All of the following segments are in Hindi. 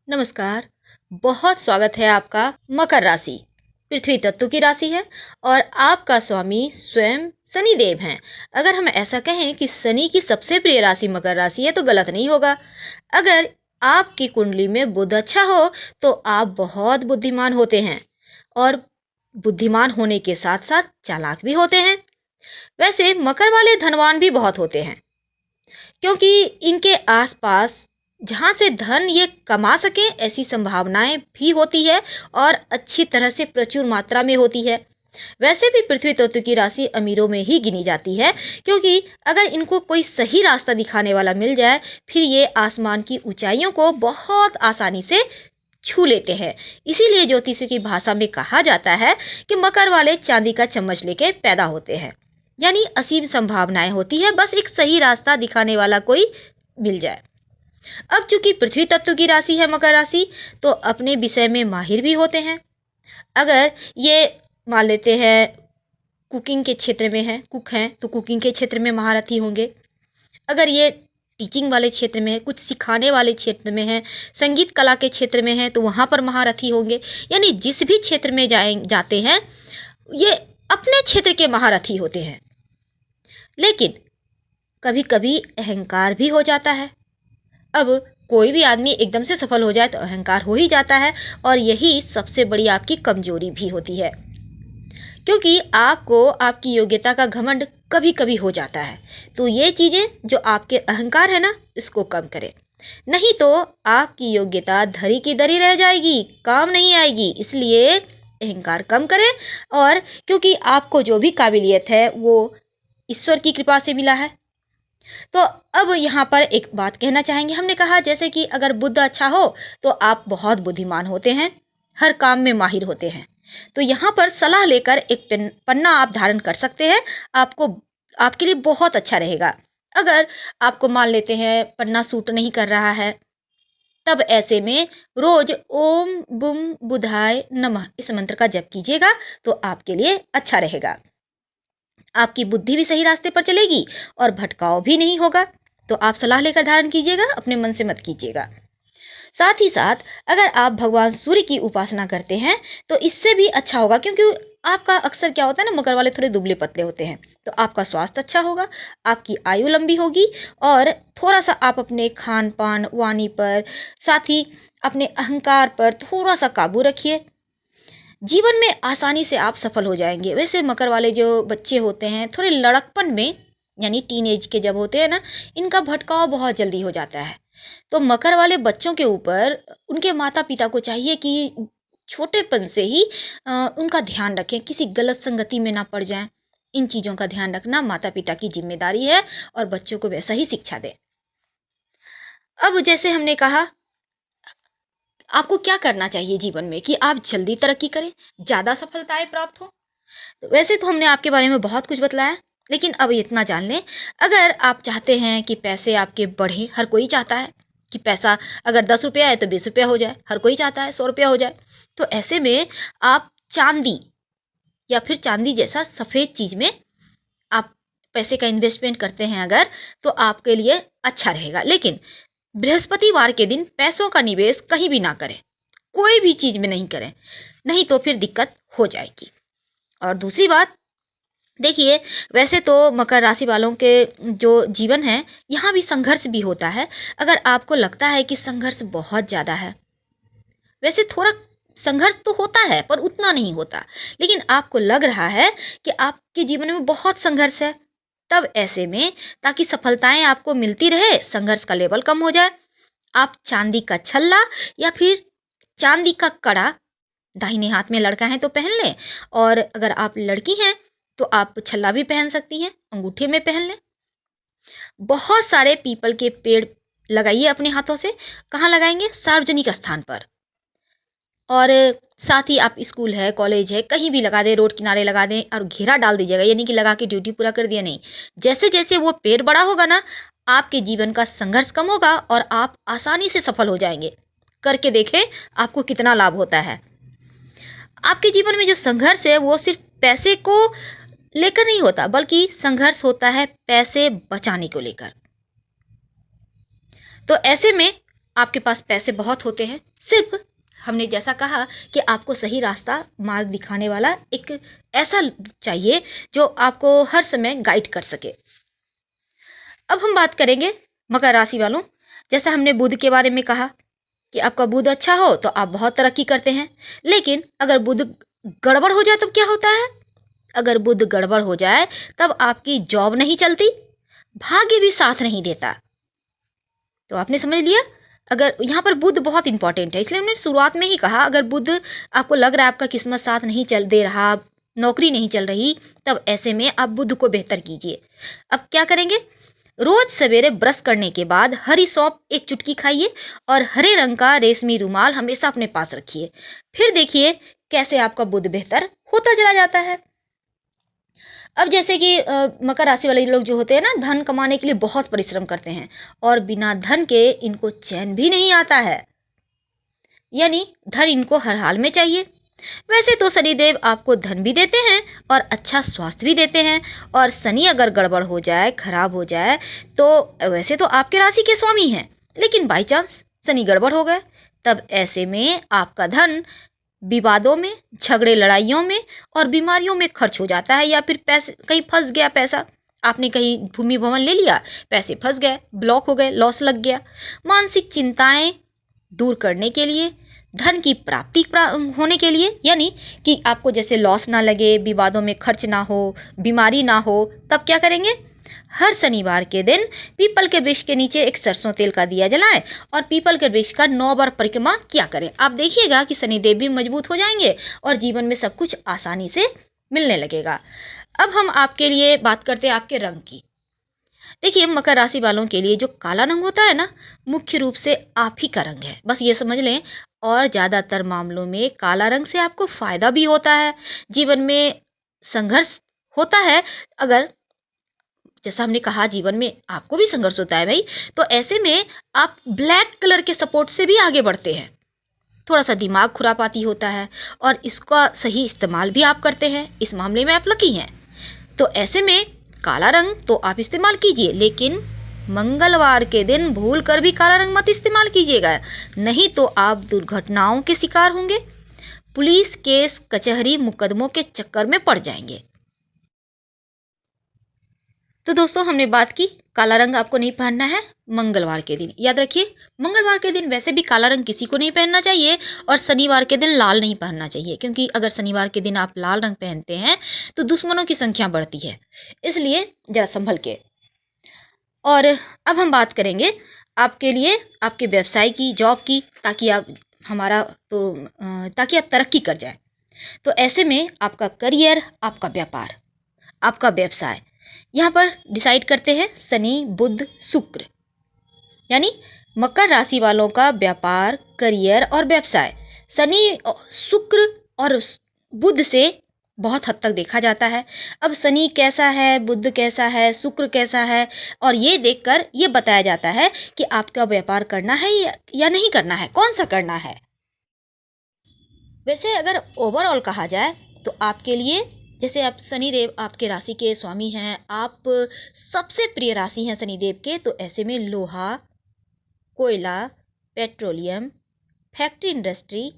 नमस्कार। बहुत स्वागत है आपका। मकर राशि पृथ्वी तत्व की राशि है और आपका स्वामी स्वयं शनिदेव हैं। अगर हम ऐसा कहें कि शनि की सबसे प्रिय राशि मकर राशि है तो गलत नहीं होगा। अगर आपकी कुंडली में बुध अच्छा हो तो आप बहुत बुद्धिमान होते हैं और बुद्धिमान होने के साथ साथ चालाक भी होते हैं। वैसे मकर वाले धनवान भी बहुत होते हैं क्योंकि इनके आसपास जहाँ से धन ये कमा सकें ऐसी संभावनाएं भी होती है और अच्छी तरह से प्रचुर मात्रा में होती है। वैसे भी पृथ्वी तत्व की राशि अमीरों में ही गिनी जाती है क्योंकि अगर इनको कोई सही रास्ता दिखाने वाला मिल जाए फिर ये आसमान की ऊंचाइयों को बहुत आसानी से छू लेते हैं। इसीलिए ज्योतिषी की भाषा में कहा जाता है कि मकर वाले चांदी का चम्मच लेके पैदा होते हैं, यानी असीम संभावनाएं होती है, बस एक सही रास्ता दिखाने वाला कोई मिल जाए। अब चूंकि पृथ्वी तत्व की राशि है मकर राशि तो अपने विषय में माहिर भी होते हैं। अगर ये मान लेते हैं कुकिंग के क्षेत्र में है, कुक हैं तो कुकिंग के क्षेत्र में महारथी होंगे। अगर ये टीचिंग वाले क्षेत्र में है, कुछ सिखाने वाले क्षेत्र में है, संगीत कला के क्षेत्र में है तो वहाँ पर महारथी होंगे। यानी जिस भी क्षेत्र में जाते हैं ये अपने क्षेत्र के महारथी होते हैं। लेकिन कभी कभी अहंकार भी हो जाता है। अब कोई भी आदमी एकदम से सफल हो जाए तो अहंकार हो ही जाता है और यही सबसे बड़ी आपकी कमजोरी भी होती है क्योंकि आपको आपकी योग्यता का घमंड कभी कभी हो जाता है। तो ये चीज़ें जो आपके अहंकार है ना इसको कम करें, नहीं तो आपकी योग्यता धरी की धरी रह जाएगी, काम नहीं आएगी। इसलिए अहंकार कम करें और क्योंकि आपको जो भी काबिलियत है वो ईश्वर की कृपा से मिला है। तो अब यहाँ पर एक बात कहना चाहेंगे, हमने कहा जैसे कि अगर बुद्ध अच्छा हो तो आप बहुत बुद्धिमान होते हैं, हर काम में माहिर होते हैं। तो यहाँ पर सलाह लेकर एक पन्ना आप धारण कर सकते हैं, आपको आपके लिए बहुत अच्छा रहेगा। अगर आपको मान लेते हैं पन्ना सूट नहीं कर रहा है तब ऐसे में रोज ओम बुम बुधाय नमः इस मंत्र का जप कीजिएगा तो आपके लिए अच्छा रहेगा। आपकी बुद्धि भी सही रास्ते पर चलेगी और भटकाव भी नहीं होगा। तो आप सलाह लेकर धारण कीजिएगा, अपने मन से मत कीजिएगा। साथ ही साथ अगर आप भगवान सूर्य की उपासना करते हैं तो इससे भी अच्छा होगा क्योंकि आपका अक्सर क्या होता है ना, मकर वाले थोड़े दुबले पतले होते हैं तो आपका स्वास्थ्य अच्छा होगा, आपकी आयु लंबी होगी और थोड़ा सा आप अपने खान पान वाणी पर साथ ही अपने अहंकार पर थोड़ा सा काबू रखिए। जीवन में आसानी से आप सफल हो जाएंगे। वैसे मकर वाले जो बच्चे होते हैं थोड़े लड़कपन में यानी टीन एज के जब होते हैं ना, इनका भटकाव बहुत जल्दी हो जाता है। तो मकर वाले बच्चों के ऊपर उनके माता पिता को चाहिए कि छोटेपन से ही उनका ध्यान रखें, किसी गलत संगति में ना पड़ जाएं। इन चीज़ों का ध्यान रखना माता पिता की जिम्मेदारी है और बच्चों को वैसा ही शिक्षा दें। अब जैसे हमने कहा आपको क्या करना चाहिए जीवन में कि आप जल्दी तरक्की करें, ज़्यादा सफलताएं प्राप्त हो। वैसे तो हमने आपके बारे में बहुत कुछ बतलाया, लेकिन अब इतना जान लें, अगर आप चाहते हैं कि पैसे आपके बढ़ें, हर कोई चाहता है कि पैसा अगर 10 रुपया है तो 20 रुपया हो जाए, हर कोई चाहता है 100 रुपया हो जाए। तो ऐसे में आप चांदी या फिर चांदी जैसा सफ़ेद चीज़ में आप पैसे का इन्वेस्टमेंट करते हैं अगर, तो आपके लिए अच्छा रहेगा। लेकिन बृहस्पतिवार के दिन पैसों का निवेश कहीं भी ना करें, कोई भी चीज़ में नहीं करें, नहीं तो फिर दिक्कत हो जाएगी। और दूसरी बात देखिए, वैसे तो मकर राशि वालों के जो जीवन है यहाँ भी संघर्ष भी होता है। अगर आपको लगता है कि संघर्ष बहुत ज़्यादा है, वैसे थोड़ा संघर्ष तो होता है पर उतना नहीं होता, लेकिन आपको लग रहा है कि आपके जीवन में बहुत संघर्ष है, तब ऐसे में ताकि सफलताएं आपको मिलती रहे, संघर्ष का लेवल कम हो जाए, आप चांदी का छल्ला या फिर चांदी का कड़ा दाहिने हाथ में लड़का है तो पहन लें, और अगर आप लड़की हैं तो आप छल्ला भी पहन सकती हैं, अंगूठे में पहन लें। बहुत सारे पीपल के पेड़ लगाइए अपने हाथों से। कहाँ लगाएंगे? सार्वजनिक स्थान पर। और साथ ही आप स्कूल है, कॉलेज है, कहीं भी लगा दें, रोड किनारे लगा दें और घेरा डाल दीजिएगा, यानी कि लगा के ड्यूटी पूरा कर दिया नहीं। जैसे जैसे वो पेड़ बड़ा होगा ना, आपके जीवन का संघर्ष कम होगा और आप आसानी से सफल हो जाएंगे। करके देखें आपको कितना लाभ होता है। आपके जीवन में जो संघर्ष है वो सिर्फ पैसे को लेकर नहीं होता, बल्कि संघर्ष होता है पैसे बचाने को लेकर। तो ऐसे में आपके पास पैसे बहुत होते हैं, सिर्फ हमने जैसा कहा कि आपको सही रास्ता मार्ग दिखाने वाला एक ऐसा चाहिए जो आपको हर समय गाइड कर सके। अब हम बात करेंगे मकर राशि वालों, जैसा हमने बुध के बारे में कहा कि आपका बुध अच्छा हो तो आप बहुत तरक्की करते हैं, लेकिन अगर बुध गड़बड़ हो जाए तब क्या होता है? अगर बुध गड़बड़ हो जाए तब आपकी जॉब नहीं चलती, भाग्य भी साथ नहीं देता। तो आपने समझ लिया, अगर यहाँ पर बुध बहुत इंपॉर्टेंट है, इसलिए हमने शुरुआत में ही कहा अगर बुध आपको लग रहा है आपका किस्मत साथ नहीं चल दे रहा, नौकरी नहीं चल रही, तब ऐसे में आप बुध को बेहतर कीजिए। अब क्या करेंगे? रोज सवेरे ब्रश करने के बाद हरी सौंफ एक चुटकी खाइए और हरे रंग का रेशमी रुमाल हमेशा अपने पास रखिए। फिर देखिए कैसे आपका बुध बेहतर होता चला जाता है। अब जैसे कि मकर राशि वाले लोग जो होते हैं ना, धन कमाने के लिए बहुत परिश्रम करते हैं और बिना धन के इनको चैन भी नहीं आता है, यानी धन इनको हर हाल में चाहिए। वैसे तो शनिदेव आपको धन भी देते हैं और अच्छा स्वास्थ्य भी देते हैं, और शनि अगर गड़बड़ हो जाए, खराब हो जाए, तो वैसे तो आपके राशि के स्वामी हैं, लेकिन बाई चांस शनि गड़बड़ हो गए, तब ऐसे में आपका धन विवादों में, झगड़े लड़ाइयों में और बीमारियों में खर्च हो जाता है, या फिर पैसे कहीं फंस गया, पैसा आपने कहीं भूमि भवन ले लिया, पैसे फंस गए, ब्लॉक हो गए, लॉस लग गया। मानसिक चिंताएं दूर करने के लिए, धन की प्राप्ति होने के लिए, यानी कि आपको जैसे लॉस ना लगे, विवादों में खर्च ना हो, बीमारी ना हो, तब क्या करेंगे? हर शनिवार के दिन पीपल के वृक्ष के नीचे एक सरसों तेल का दिया जलाएं और पीपल के वृक्ष का 9 बार परिक्रमा किया करें। आप देखिएगा कि शनिदेव भी मजबूत हो जाएंगे और जीवन में सब कुछ आसानी से मिलने लगेगा। अब हम आपके लिए बात करते हैं आपके रंग की। देखिए, मकर राशि वालों के लिए जो काला रंग होता है ना, मुख्य रूप से आप ही का रंग है, बस ये समझ लें। और ज़्यादातर मामलों में काला रंग से आपको फायदा भी होता है, जीवन में संघर्ष होता है। अगर जैसा हमने कहा जीवन में आपको भी संघर्ष होता है भाई, तो ऐसे में आप ब्लैक कलर के सपोर्ट से भी आगे बढ़ते हैं। थोड़ा सा दिमाग खुरापाती होता है और इसका सही इस्तेमाल भी आप करते हैं, इस मामले में आप लकी हैं। तो ऐसे में काला रंग तो आप इस्तेमाल कीजिए, लेकिन मंगलवार के दिन भूल कर भी काला रंग मत इस्तेमाल कीजिएगा, नहीं तो आप दुर्घटनाओं के शिकार होंगे, पुलिस केस कचहरी मुकदमों के चक्कर में पड़ जाएंगे। तो दोस्तों, हमने बात की काला रंग आपको नहीं पहनना है मंगलवार के दिन। याद रखिए, मंगलवार के दिन वैसे भी काला रंग किसी को नहीं पहनना चाहिए, और शनिवार के दिन लाल नहीं पहनना चाहिए, क्योंकि अगर शनिवार के दिन आप लाल रंग पहनते हैं तो दुश्मनों की संख्या बढ़ती है, इसलिए जरा संभल के। और अब हम बात करेंगे आपके लिए आपके व्यवसाय की, जॉब की, ताकि आप हमारा तो ताकि आप तरक्की कर जाए। तो ऐसे में आपका करियर, आपका व्यापार, आपका व्यवसाय, यहाँ पर डिसाइड करते हैं शनि बुध शुक्र, यानी मकर राशि वालों का व्यापार, करियर और व्यवसाय शनि शुक्र और बुध से बहुत हद तक देखा जाता है। अब शनि कैसा है, बुध कैसा है, शुक्र कैसा है, और ये देखकर ये बताया जाता है कि आपका व्यापार करना है या नहीं करना है, कौन सा करना है। वैसे अगर ओवरऑल कहा जाए तो आपके लिए, जैसे आप शनिदेव आपके राशि के स्वामी हैं, आप सबसे प्रिय राशि हैं शनिदेव के, तो ऐसे में लोहा, कोयला, पेट्रोलियम, फैक्ट्री इंडस्ट्री,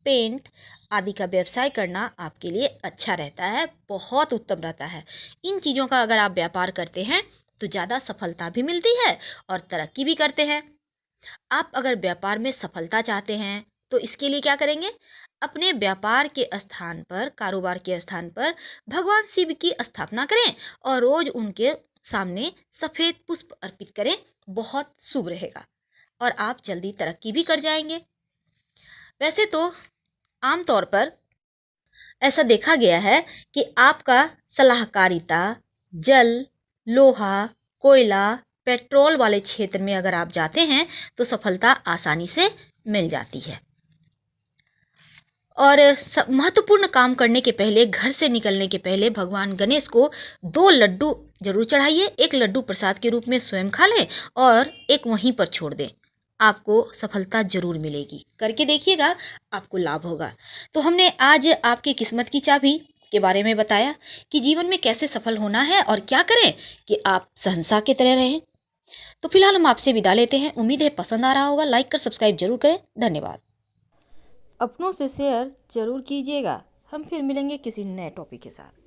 पेंट आदि का व्यवसाय करना आपके लिए अच्छा रहता है, बहुत उत्तम रहता है। इन चीज़ों का अगर आप व्यापार करते हैं तो ज़्यादा सफलता भी मिलती है और तरक्की भी करते हैं। आप अगर व्यापार में सफलता चाहते हैं तो इसके लिए क्या करेंगे? अपने व्यापार के स्थान पर, कारोबार के स्थान पर भगवान शिव की स्थापना करें और रोज उनके सामने सफ़ेद पुष्प अर्पित करें, बहुत शुभ रहेगा और आप जल्दी तरक्की भी कर जाएंगे। वैसे तो आमतौर पर ऐसा देखा गया है कि आपका सलाहकारिता, जल, लोहा, कोयला, पेट्रोल वाले क्षेत्र में अगर आप जाते हैं तो सफलता आसानी से मिल जाती है। और महत्वपूर्ण काम करने के पहले, घर से निकलने के पहले भगवान गणेश को 2 लड्डू जरूर चढ़ाइए। एक लड्डू प्रसाद के रूप में स्वयं खा लें और एक वहीं पर छोड़ दें, आपको सफलता जरूर मिलेगी। करके देखिएगा, आपको लाभ होगा। तो हमने आज आपकी किस्मत की चाबी के बारे में बताया कि जीवन में कैसे सफल होना है और क्या करें कि आप शहंशाह की तरह रहें। तो फिलहाल हम आपसे विदा लेते हैं। उम्मीद है पसंद आ रहा होगा। लाइक कर सब्सक्राइब जरूर करें। धन्यवाद। अपनों से शेयर जरूर कीजिएगा। हम फिर मिलेंगे किसी नए टॉपिक के साथ।